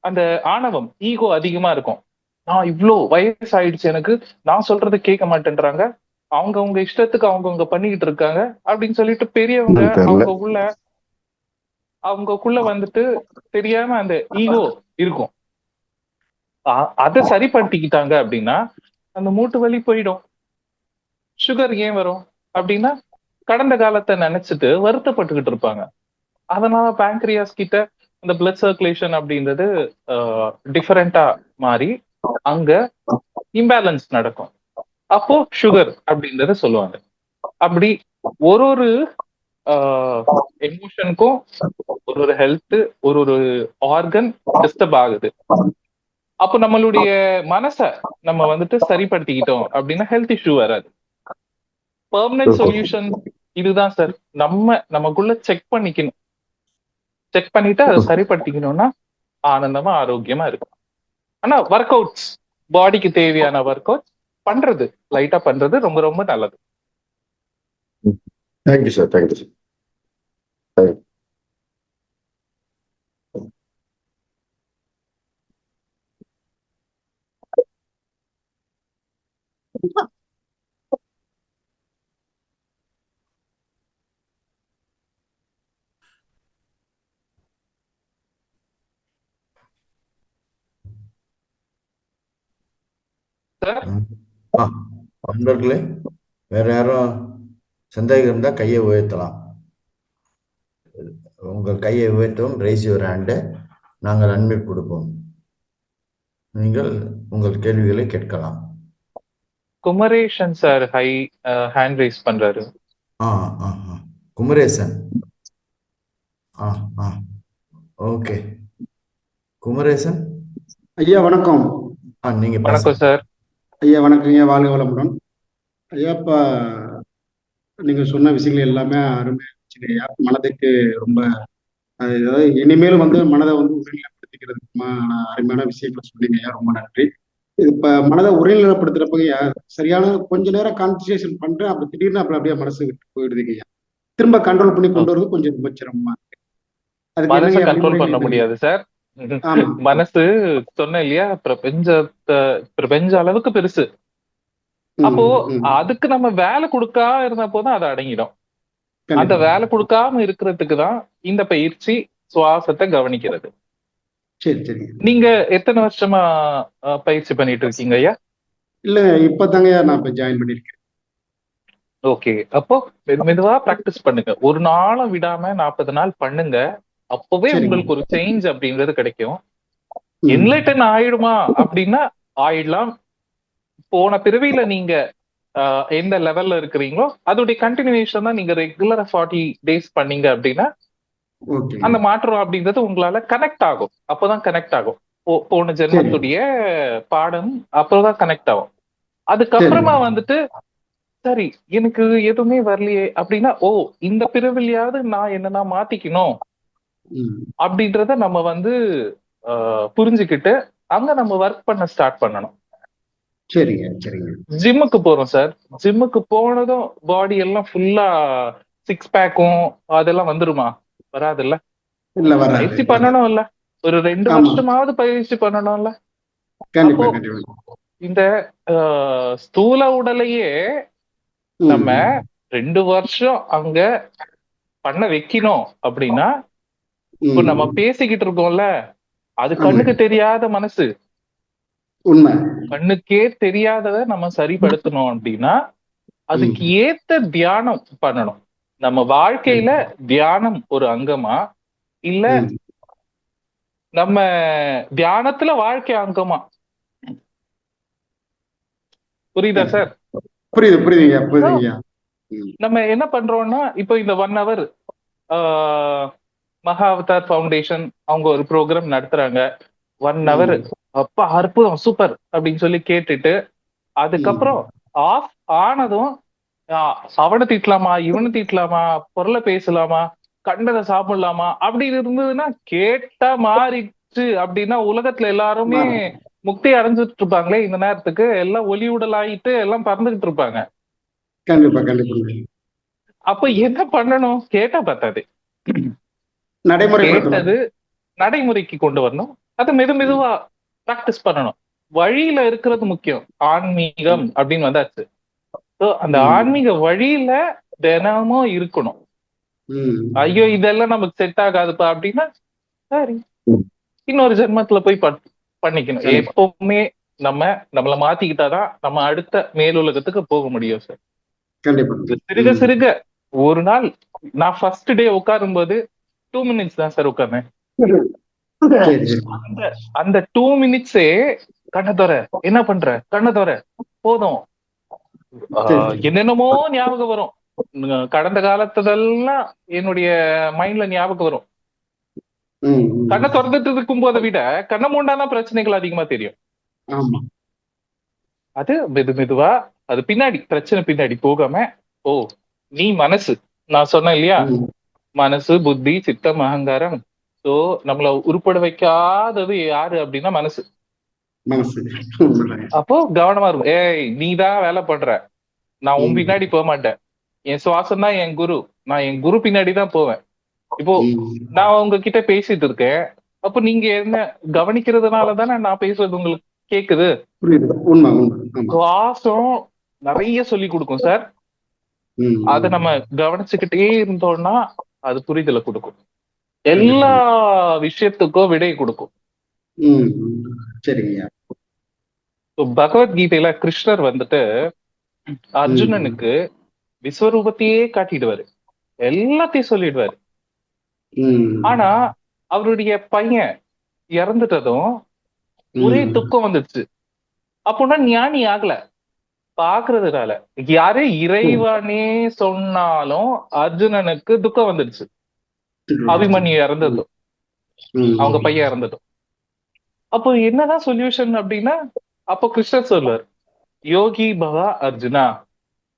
அந்த ஆணவம், ஈகோ அதிகமா இருக்கும். நான் இவ்வளோ வயசு ஆயிடுச்சு, எனக்கு நான் சொல்றதை கேட்க மாட்டேன்றாங்க, அவங்கவுங்க இஷ்டத்துக்கு அவங்கவுங்க பண்ணிக்கிட்டு இருக்காங்க அப்படின்னு சொல்லிட்டு பெரியவங்க அவங்கக்குள்ள வந்துட்டு தெரியாம அந்த ஈகோ இருக்கும். அதை சரிப்படுத்திக்கிட்டாங்க அப்படின்னா அந்த மூட்டு வலி போயிடும். சுகர் ஏன் வரும் அப்படின்னா கடந்த காலத்தை நினைச்சிட்டு வருத்தப்பட்டுக்கிட்டு இருப்பாங்க. அதனால பேங்க்ரியாஸ் கிட்ட அந்த பிளட் சர்க்குலேஷன் அப்படின்றது டிஃபரெண்டா மாறி அங்க இம்பேலன்ஸ் நடக்கும். அப்போ சுகர் அப்படின்றத சொல்லுவாங்க. அப்படி ஒரு எமோஷனுக்கும் ஒரு ஹெல்த், ஒரு ஆர்கன் டிஸ்டர்ப் ஆகுது. அப்போ நம்மளுடைய மனசை நம்ம வந்துட்டு சரிப்படுத்திக்கிட்டோம் அப்படின்னா ஹெல்த் இஷ்யூ வராது. பெர்மனன்ட் சொல்யூஷன் இதுதான் சார். நமக்குள்ள செக் பண்ணிக்கணும். செக் பண்ணிட்டு அதை சரிப்படுத்திக்கணும்னா ஆனந்தமா ஆரோக்கியமா இருக்கும். ஆனா ஒர்க் அவுட்ஸ், பாடிக்கு தேவையான ஒர்க் அவுட் பண்றது, லைட்டா பண்றது ரொம்ப ரொம்ப நல்லது. Thank you sir. Thank you sir. நண்பர்களே, வேற யாரும் சந்தேகம் இருந்தா கையை உயர்த்தலாம். உங்கள் கையை உயர்த்தவும், ரைஸ் யுவர் ஹேண்ட், நாங்கள் அன்மியூட் கொடுப்போம். நீங்கள் உங்கள் கேள்விகளை கேட்கலாம். குமரேசன் சார் ஹேண்ட் ரைஸ் பண்றாரு. குமரேசன், ஓகே. குமரேசன் ஐயா வணக்கம். நீங்க வணக்கம் சார். ஐயா வணக்கம் ஐயா, வாழ்க வளமுடன் ஐயா. இப்ப நீங்க சொன்ன விஷயங்கள் எல்லாமே அருமையா இருந்துச்சு ஐயா. மனதுக்கு ரொம்ப அதாவது இனிமேலும் வந்து மனதை வந்து ஒருநிலைப்படுத்திக்கிறதுக்குமா அருமையான விஷயங்களை சொன்னீங்க ஐயா, ரொம்ப நன்றி. இது இப்ப மனதை ஒருநிலைப்படுத்துறப்ப ஐயா சரியான கொஞ்ச நேரம் கான்சன்ட்ரேஷன் பண்றேன், அப்படி திடீர்னு அப்படியே மனசு விட்டு போயிடுதுங்க ஐயா. திரும்ப கண்ட்ரோல் பண்ணி கொண்டு வரது கொஞ்சம் ரொம்ப சிரமமா இருக்கு. மனசை கண்ட்ரோல் பண்ண முடியாது சார். மனசு சொன்னேன் இல்லையா, பிரபஞ்ச அளவுக்கு பெருசு. அப்போ அதுக்கு நம்ம வேலை கொடுக்காம இருந்த போதும் அதை அடங்கிடும். அந்த வேலை கொடுக்காம இருக்கிறதுக்கு தான் இந்த பயிற்சி, சுவாசத்தை கவனிக்கிறது. சரி சரிங்க. நீங்க எத்தனை வருஷமா பயிற்சி பண்ணிட்டு இருக்கீங்க ஐயா? இல்ல இப்பதாங்க நான் இப்ப ஜாயின் பண்ணிருக்கேன். ஓகே. அப்போ மெதுவா பிராக்டிஸ் பண்ணுங்க. ஒரு நாளும் விடாம 40 நாள் பண்ணுங்க. அப்பவே சரிங்க. உங்களுக்கு ஒரு சேஞ்ச் அப்படின்றது கிடைக்கும். ம். என்லைட்டன் ஆயிடுமா அப்படின்னா ஆயிடலாம். போன பிறவியில நீங்க எந்த லெவல்ல இருக்கிறீங்களோ அதோடைய கண்டினியூஷன் தான் நீங்க ரெகுலரா 40 டேஸ் பண்ணீங்க அப்படின்னா ஓகே. அந்த மாற்றம் அப்படின்றது உங்களால கனெக்ட் ஆகும். அப்போதான் கனெக்ட் ஆகும். போன சரி ஜென்மத்துடைய பாடம் அப்போதான் கனெக்ட் ஆகும். சரி. அதுக்கப்புறமா வந்துட்டு சரி எனக்கு எதுவுமே வரலையே அப்படின்னா இந்த பிறவிலையாவது நான் என்னன்னா மாத்திக்கணும் ம். அப்படின்றத நம்ம வந்து புரிஞ்சுக்கிட்டு அங்க நம்ம ஒர்க் பண்ண ஸ்டார்ட் பண்ணணும். சரிங்க சரிங்க. ஜிம்முக்கு போறோம் சார். ஜிம்முக்கு போனதும் பாடி எல்லாம் ஃபுல்லா 6 பேக்கும் அதெல்லாம் வந்துருமா? வராதுல்ல. இல்ல வராது பயிற்சி வராது. பண்ணணும் இல்ல, ஒரு 2 ஆமா. வருஷமாவது பயிற்சி பண்ணணும்ல. கண்டிப்பா அப்போ கண்டிப்பா. இந்த ஸ்தூல உடலையே நம்ம ம். 2 வருஷம் அங்க பண்ண வைக்கணும் அப்படின்னா இப்போ நம்ம ம். பேசிக்கிட்டு இருக்கோம்ல, அது ஆமாங்க. கண்ணுக்கு தெரியாத மனசு. உண்மை. கண்ணுக்கே தெரியாததை நம்ம சரிப்படுத்தணும் அப்படின்னா ம். அதுக்கு ஏத்த தியானம் பண்ணணும். நம்ம வாழ்க்கையில தியானம் ஒரு அங்கமா இல்ல ம். நம்ம தியானத்துல வாழ்க்கை அங்கமா? புரியுதா சார்? புரியுது புரியுதுங்க புரியுதுங்க. ம். நம்ம என்ன பண்றோம்னா இப்போ இந்த 1 hour மகா அவதார் ஃபவுண்டேஷன் அவங்க ஒரு ப்ரோக்ராம் நடத்துறாங்க. 1 hour ம். அப்பா அற்புதம் சூப்பர் அப்படின்னு சொல்லி கேட்டுட்டு அதுக்கப்புறம் ஆஃப் ஆனதும் அவனை திட்டலாமா, இவனை திட்டலாமா, பொருளை பேசலாமா, கண்டதை சாப்பிடலாமா அப்படின்னு இருந்ததுன்னா கேட்டா மாறிச்சு அப்படின்னா உலகத்துல எல்லாருமே மாறு. முக்தி அடைஞ்சிட்டு இருப்பாங்களே. இந்த நேரத்துக்கு எல்லாம் ஒளி உடல் ஆயிட்டு எல்லாம் பறந்துகிட்டு இருப்பாங்க. கண்டிப்பா கண்டிப்பா. அப்ப என்ன பண்ணணும்? கேட்டா பத்தாது, நடைமுறைப்படுத்தணும். கேட்டது நடைமுறைக்கு கொண்டு வரணும். அதை மெதுவா பிராக்டிஸ் பண்ணணும். வழியில இருக்கிறது முக்கியம். ஆன்மீகம் அப்படின்னு வந்தாச்சு. So, அந்த ம். ஆன்மீக வழியில தினமும் இருக்கணும். ம். ஐயோ இதெல்லாம் நமக்கு செட் ஆகாதுப்பா அப்படின்னா சரி இன்னொரு ஜென்மத்துல போய் பண்ணிக்கணும். கண்டிப்பா. எப்பவுமே நம்மள மாத்திக்கிட்டாதான் நம்ம அடுத்த மேலுலகத்துக்கு போக முடியும் சார். கண்டிப்பா. சிறுக ம். சிறுக ஒரு நாள் நான் ஃபர்ஸ்ட் டே உட்காரும் போது 2 minutes தான் சார் உட்கார்ந்தேன். சரி சரி. அந்த 2 minutes கண்ணை தோற, என்ன பண்ற, கண்ணை தோற, போதும். சரி சரி. என்னென்னமோ ஞாபகம் வரும். கடந்த காலத்ததெல்லாம் என்னுடைய மைண்ட்ல ஞாபகம் வரும். ம். கண்ணை திறந்துட்டு இருக்கும் போதை விட கண்ணை மூண்டாதான் பிரச்சனைகள் அதிகமா தெரியும். ஆமா. அது மெதுவா அது பின்னாடி பிரச்சனை பின்னாடி போகாம நீ மனசு, நான் சொன்னேன் இல்லையா, ம். மனசு புத்தி சித்தம் அகங்காரம். சோ நம்மள உருப்பட வைக்காதது யாரு அப்படின்னா மனசு. மனசு. உண்மைதாங்க. அப்போ கவனமா இருக்கும். நீ தான் வேலை பண்ற, நான் உன் ம். பின்னாடி போக மாட்டேன். என் சுவாசம் தான் என் குரு, நான் என் குரு பின்னாடி தான் போவேன். இப்போ ம். நான் உங்ககிட்ட பேசிட்டு இருக்கேன், அப்போ நீங்க என்ன கவனிக்கிறதுனால தானே நான் பேசுறது உங்களுக்கு கேக்குது. புரியுது. உண்மை உண்மை. ஆமா. சுவாசம் நிறைய சொல்லி கொடுக்கும் சார். ம். அதை நம்ம கவனிச்சுக்கிட்டே இருந்தோம்னா அது புரிதலை கொடுக்கும். எல்லா விஷயத்துக்கும் விடை கொடுக்கும். ம். சரிங்கய்யா. பகவத்கீதையில கிருஷ்ணர் வந்துட்டு அர்ஜுனனுக்கு விஸ்வரூபத்தையே காட்டிடுவாரு, எல்லாத்தையும் சொல்லிடுவாரு. ம். ஆனா அவருடைய பையன் இறந்துட்டதும் ஒரே துக்கம் வந்துடுச்சு. அப்போனா ஞானி ஆகல, பாக்குறதுனால. யாரே இறைவனே சொன்னாலும் அர்ஜுனனுக்கு துக்கம் வந்துடுச்சு. அபிமன்யு இறந்ததும் அவங்க பையன் இறந்ததும். அப்போ என்னதான் சொல்யூஷன் அப்படின்னா அப்போ கிருஷ்ணர் சொல்லுவார், யோகி பவா அர்ஜுனா,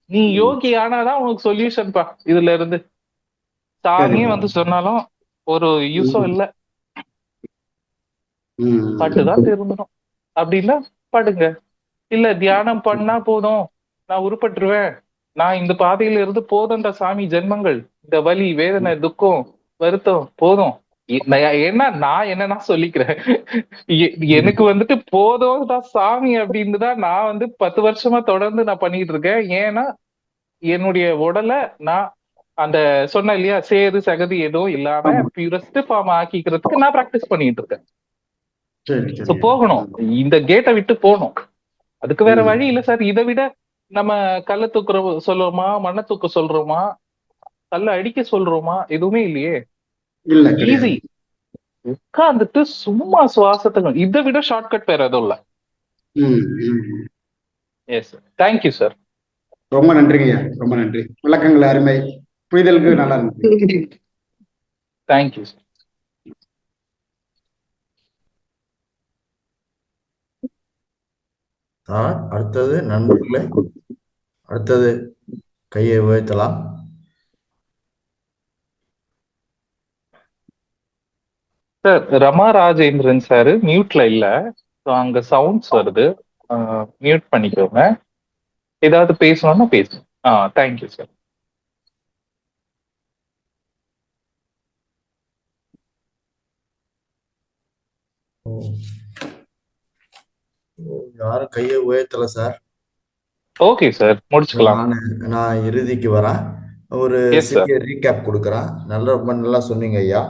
நீ யோகி ஆனாதான் உனக்கு சொல்யூஷன் பா. இதுல இருந்து சாமியே வந்து சொன்னாலும் ஒரு யூஸும் இல்ல, பட்டுதான் திரும்பணும். அப்படின்னா படுங்க. இல்ல தியானம் பண்ணா போதும், நான் உருப்பட்டுருவேன், நான் இந்த பாதையில இருந்து போதும்ன்ற சாமி ஜென்மங்கள், இந்த வலி வேதனை துக்கம் வருத்தம் போதும். ஏன்னா நான் என்னன்னா சொல்லிக்கிறேன், எனக்கு வந்துட்டு போதும் தான் சாமி அப்படின்னு தான் நான் வந்து 10 வருஷமா தொடர்ந்து நான் பண்ணிட்டு இருக்கேன். ஏன்னா என்னுடைய உடலை நான் அந்த சொன்ன இல்லையா சேது சகதி எதுவும் இல்லாம பியூரஸ்ட் ஃபார்ம் ஆக்கிக்கிறதுக்கு நான் பிராக்டிஸ் பண்ணிட்டு இருக்கேன். சரி சோ சரி. போகணும், இந்த கேட்டை விட்டு போகணும். அதுக்கு வேற வழி இல்ல சார். இதை விட நம்ம கல்ல தூக்குற சொல்றோமா, மண்ணை தூக்க சொல்றோமா, கல்ல அடிக்க சொல்றோமா? எதுவுமே இல்லையே. இல்ல கிடையாது. ஈஸி. உட்கார்ந்துட்டு சும்மா சுவாசத்தை, இதை விட ஷார்ட்கட் வேற எதுவும் இல்ல. ம், ம். Yes sir, thank you sir. ரொம்ப நன்றிங்க ஐயா, ரொம்ப நன்றி. விளக்கங்கள் அருமை, புரிதலுக்கு நல்லா இருந்துச்சு. Thank you sir. அடுத்தது நண்பர்களே, அடுத்தது கையை உயர்த்தலாம். சார், ரமா ராஜேந்திரன் சார் மியூட்ல இல்ல, அங்க சவுண்ட்ஸ் வருது, மியூட் பண்ணிக்கோங்க. ஏதாவது பேசணும்னா பேசு. Thank you sir. யாரும் கையை உயர்த்தல சார். ஓகே சார், முடிச்சுக்கலாம். நான் இறுதிக்கு வரேன். ஒரு சிறிய ரீகேப் கொடுக்குறேன். ரொம்ப நல்லா சொன்னீங்க ஐயா.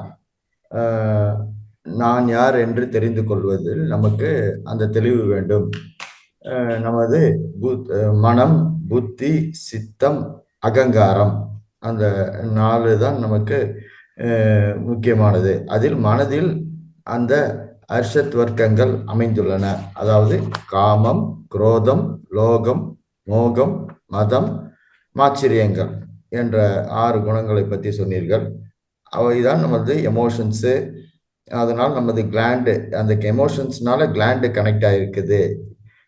நான் யார் என்று தெரிந்து கொள்வதில் நமக்கு அந்த தெளிவு வேண்டும். நமது மனம், புத்தி, சித்தம், அகங்காரம், அந்த 4 தான் நமக்கு முக்கியமானது. அதில் மனதில் அந்த அர்ஷத் வர்க்கங்கள் அமைந்துள்ளன. அதாவது காமம், குரோதம், லோகம், மோகம், மதம், மாச்சரியங்கள் என்ற 6 குணங்களை பற்றி சொன்னீர்கள். அவைதான் நமது எமோஷன்ஸு. அதனால் நமது கிளாண்டு, அந்த எமோஷன்ஸ்னால கிளாண்டு கனெக்ட் ஆகிருக்குது,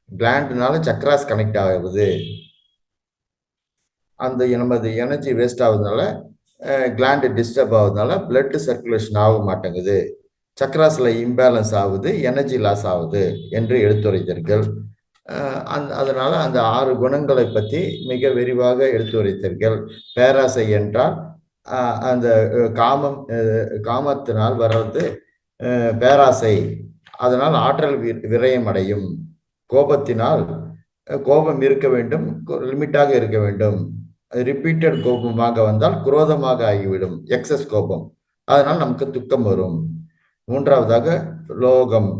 கிளாண்டுனால சக்ராஸ் கனெக்ட் ஆகுது. அந்த நமது எனர்ஜி வேஸ்ட் ஆகுதுனால, கிளாண்டு டிஸ்டர்ப் ஆகுதுனால பிளட் சர்க்குலேஷன் ஆக மாட்டேங்குது, சக்ராஸ்ல இம்பேலன்ஸ் ஆகுது, எனர்ஜி லாஸ் ஆகுது என்று எடுத்துரைத்தீர்கள். அதனால அந்த 6 குணங்களை பற்றி மிக விரிவாக எடுத்துரைத்தீர்கள். பேராசை என்றால் அந்த காமத்தினால் வர்றது பேராசை, அதனால் ஆற்றல் விரயம் அடையும். கோபத்தினால் கோபம் இருக்க வேண்டும், லிமிட்டாக இருக்க வேண்டும். ரிப்பீட்டட் கோபமாக வந்தால் குரோதமாக ஆகிவிடும், எக்ஸஸ் கோபம், அதனால் நமக்கு துக்கம் வரும். 3வதாக லோகம்,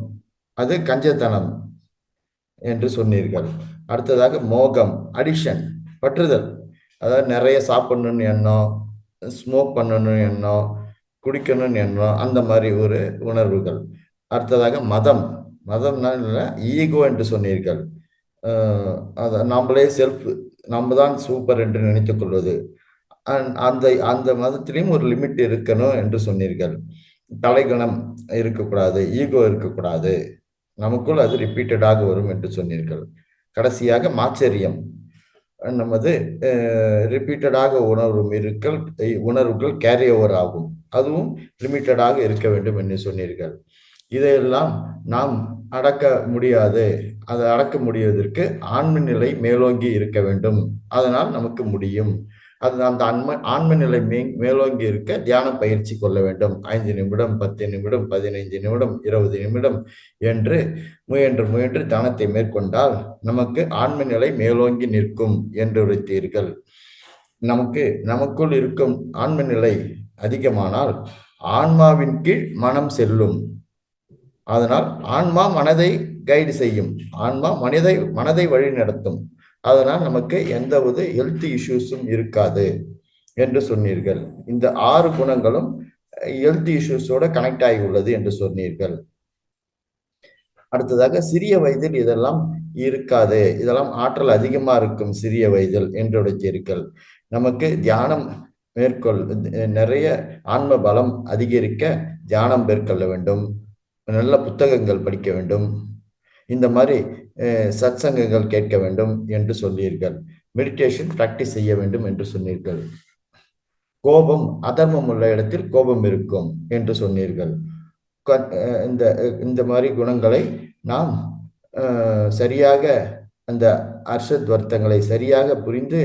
அது கஞ்சத்தனம் என்று சொன்னீர்கள். அடுத்ததாக மோகம், அடிக்ஷன், பற்றுதல், அதாவது நிறைய சாப்பிடணும்னு எண்ணம், ஸ்மோக் பண்ணணும்னு எண்ணம், குடிக்கணும்னு எண்ணம், அந்த மாதிரி ஒரு உணர்வுகள். அடுத்ததாக மதம், மதம்னா ஈகோ என்று சொன்னீர்கள். அதை நம்மளே நம்ம தான் சூப்பர் என்று நினைத்துக் கொள்வது. அந்த மதத்திலையும் ஒரு லிமிட் இருக்கணும் என்று சொன்னீர்கள். தலைகணம் இருக்கக்கூடாது, ஈகோ இருக்கக்கூடாது, நமக்குள் அது ரிப்பீட்டடாக வரும் என்று சொன்னீர்கள். கடைசியாக மாச்சரியம், நமது ரிப்பீட்டடாக உணர்வுகள் கேரி ஓவர் ஆகும், அதுவும் லிமிட்டடாக இருக்க வேண்டும் என்று சொன்னீர்கள். இதையெல்லாம் நாம் அடக்க முடியாது. அதை அடக்க முடிவதற்கு ஆன்ம நிலை மேலோங்கி இருக்க வேண்டும், அதனால் நமக்கு முடியும். அது அந்த ஆன்ம நிலை மேலோங்கி இருக்க தியானம் பயிற்சி கொள்ள வேண்டும். 5 நிமிடம், 10 நிமிடம், 15 நிமிடம், 20 நிமிடம் என்று முயன்று தியானத்தை மேற்கொண்டால் நமக்கு ஆன்ம நிலை மேலோங்கி நிற்கும் என்று உரைத்தீர்கள். நமக்குள் இருக்கும் ஆன்ம நிலை அதிகமானால் ஆன்மாவின் கீழ் மனம் செல்லும். அதனால் ஆன்மா மனதை கைடு செய்யும், ஆன்மா மனதை வழி நடத்தும். அதனால் நமக்கு எந்த ஒரு ஹெல்த் இஷ்யூஸும் இருக்காது என்று சொன்னீர்கள். இந்த 6 குணங்களும் ஹெல்த் இஷ்யூஸோட கனெக்ட் ஆகி உள்ளது என்று சொன்னீர்கள். அடுத்ததாக சிறிய வயதில் இதெல்லாம் இருக்காது, இதெல்லாம் ஆற்றல் அதிகமா இருக்கும் சிறிய வயதில் என்று உடைத்தீர்கள். நமக்கு தியானம் நிறைய ஆன்ம பலம் அதிகரிக்க தியானம் மேற்கொள்ள வேண்டும், நல்ல புத்தகங்கள் படிக்க வேண்டும், இந்த மாதிரி சத்சங்கங்கள் கேட்க வேண்டும் என்று சொன்னீர்கள். மெடிடேஷன் பிராக்டிஸ் செய்ய வேண்டும் என்று சொன்னீர்கள். கோபம், அதர்மம் உள்ள இடத்தில் கோபம் இருக்கும் என்று சொன்னீர்கள். இந்த மாதிரி குணங்களை நாம் சரியாக, அந்த அர்ஷத் வர்த்தங்களை சரியாக புரிந்து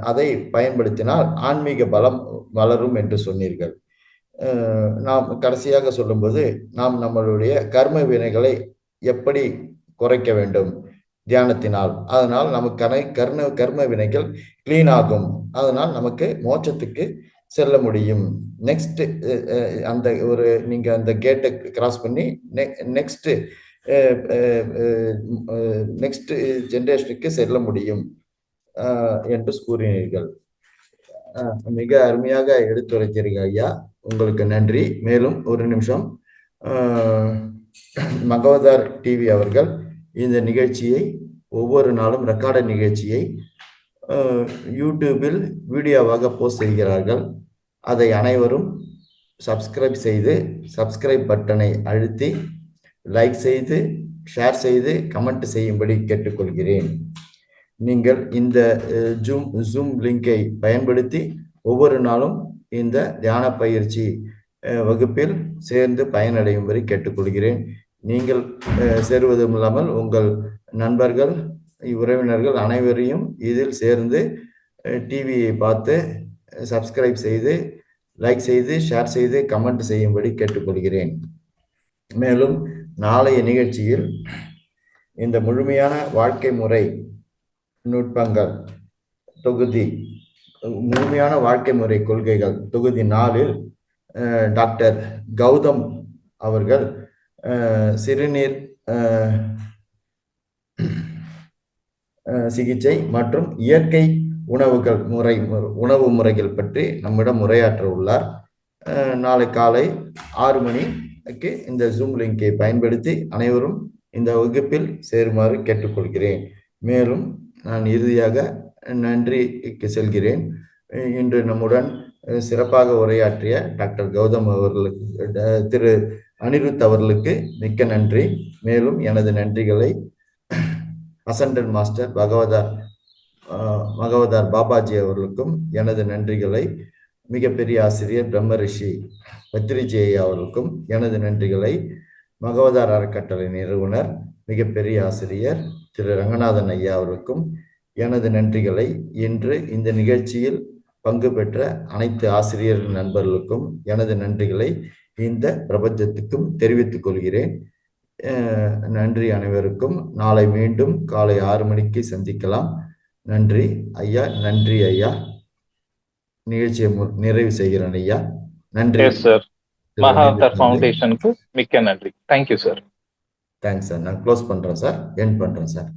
அதை பயன்படுத்தினால் ஆன்மீக பலம் வளரும் என்று சொன்னீர்கள். நாம் கடைசியாக சொல்லும்போது, நாம் நம்மளுடைய கர்ம வினைகளை எப்படி குறைக்க வேண்டும் தியானத்தினால், அதனால் நமக்கான கர்ம வினைகள் கிளீன் ஆகும், அதனால் நமக்கு மோட்சத்துக்கு செல்ல முடியும். நெக்ஸ்ட் அந்த ஒரு நீங்க அந்த கேட்டை கிராஸ் பண்ணி நெக்ஸ்ட் நெக்ஸ்ட் ஜெனரேஷனுக்கு செல்ல முடியும் என்று கூறினீர்கள். மிக அருமையாக எடுத்துரைத்தீர்கள் ஐயா, உங்களுக்கு நன்றி. மேலும் ஒரு நிமிஷம், மகவதார் டிவி அவர்கள் இந்த நிகழ்ச்சியை ஒவ்வொரு நாளும் ரெக்கார்டு நிகழ்ச்சியை யூடியூபில் வீடியோவாக போஸ்ட் செய்கிறார்கள். அதை அனைவரும் சப்ஸ்கிரைப் செய்து சப்ஸ்கிரைப் பட்டனை அழுத்தி லைக் செய்து ஷேர் செய்து கமெண்ட் செய்யும்படி கேட்டுக்கொள்கிறேன். நீங்கள் இந்த ஜூம் லிங்கை பயன்படுத்தி ஒவ்வொரு நாளும் இந்த தியான பயிற்சி வகுப்பில் சேர்ந்து பயனடையும்படி கேட்டுக்கொள்கிறேன். நீங்கள் சேருவதும் இல்லாமல் உங்கள் நண்பர்கள் உறவினர்கள் அனைவரையும் இதில் சேர்ந்து டிவியை பார்த்து சப்ஸ்கிரைப் செய்து லைக் செய்து ஷேர் செய்து கமெண்ட் செய்யும்படி கேட்டுக்கொள்கிறேன். மேலும் நாளைய நிகழ்ச்சியில் இந்த முழுமையான வாழ்க்கை முறை நுட்பங்கள் தொகுதி, முழுமையான வாழ்க்கை முறை கொள்கைகள் தொகுதி 4 டாக்டர் கௌதம் அவர்கள் சிறுநீர் சிகிச்சை மற்றும் இயற்கை உணவு முறைகள் பற்றி நம்மிடம் உரையாற்ற உள்ளார். நாளை காலை 6 மணிக்கு இந்த ஜூம் லிங்கை பயன்படுத்தி அனைவரும் இந்த வகுப்பில் சேருமாறு கேட்டுக்கொள்கிறேன். மேலும் நான் இறுதியாக நன்றிக்கு செல்கிறேன். இன்று நம்முடன் சிறப்பாக உரையாற்றிய டாக்டர் கௌதம் அவர்களுக்கு, திரு அனிருத் அவர்களுக்கு மிக்க நன்றி. மேலும் எனது நன்றிகளை அசண்டல் மாஸ்டர் மகவதார் பாபாஜி அவர்களுக்கும் எனது நன்றிகளை, மிகப்பெரிய ஆசிரியர் பிரம்மரிஷி பத்ரிஜி அவர்களுக்கும் எனது நன்றிகளை, மகவதார் அறக்கட்டளை நிறுவனர் மிகப்பெரிய ஆசிரியர் திரு ரங்கநாதன் ஐயா அவர்களுக்கும் எனது நன்றிகளை, இன்று இந்த நிகழ்ச்சியில் பங்கு பெற்ற அனைத்து ஆசிரியர் நண்பர்களுக்கும் எனது நன்றிகளை இந்த பிரபஞ்சத்துக்கும் தெரிவித்துக் கொள்கிறேன். நன்றி அனைவருக்கும். நாளை மீண்டும் காலை 6 மணிக்கு சந்திக்கலாம். நன்றி ஐயா. நன்றி ஐயா. நிகழ்ச்சியை நிறைவு செய்கிறேன் ஐயா. நன்றி சார். மகாவதார் ஃபவுண்டேஷனுக்கு மிக்க நன்றி. Thank you sir. Thanks sir. நான் க்ளோஸ் பண்றேன் சார், எண்ட் பண்றேன் சார்.